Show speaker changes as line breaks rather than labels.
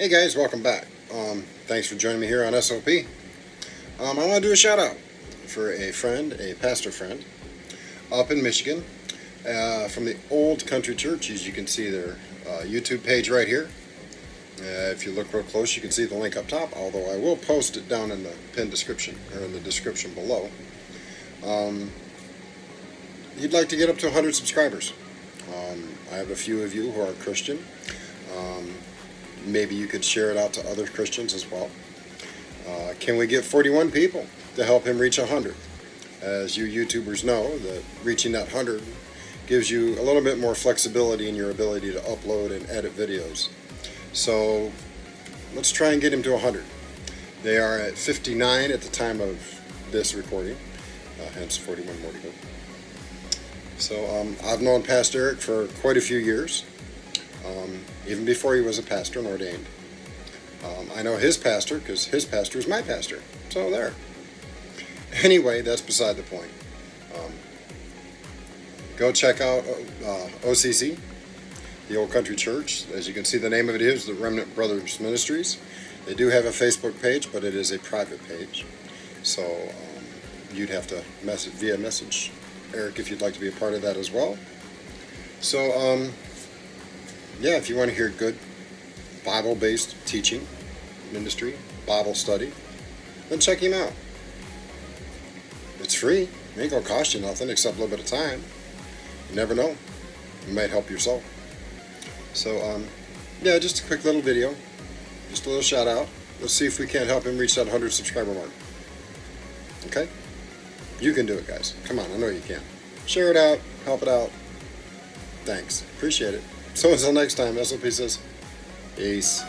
Hey guys, welcome back. Thanks for joining me here on SOP. I want to do a shout out for a friend, a pastor friend, up in Michigan, from the Old Country Church. As you can see their YouTube page right here. If you look real close, you can see the link up top, although I will post it down in the pinned description, or in the description below. He'd like to get up to 100 subscribers. I have a few of you who are Christian. Maybe you could share it out to other Christians as well. Can we get 41 people to help him reach 100? As you YouTubers know, that reaching that 100 gives you a little bit more flexibility in your ability to upload and edit videos. So let's try and get him to 100. They are at 59 at the time of this recording, hence 41 more to go. So I've known Pastor Eric for quite a few years. Even before he was a pastor and ordained. I know his pastor because his pastor is my pastor. So there. Anyway, that's beside the point. Go check out OCC, the Old Country Church. As you can see, the name of it is the Remnant Brothers Ministries. They do have a Facebook page, but it is a private page. So you'd have to message via message Eric if you'd like to be a part of that as well. So yeah, if you want to hear good Bible-based teaching, ministry, Bible study, then check him out. It's free. It ain't going to cost you nothing except a little bit of time. You never know. You might help your soul. So, yeah, just a quick little video. Just a little shout out. Let's see if we can't help him reach that 100 subscriber mark. Okay? You can do it, guys. Come on, I know you can. Share it out. Help it out. Thanks. Appreciate it. So until next time, SOP says, peace.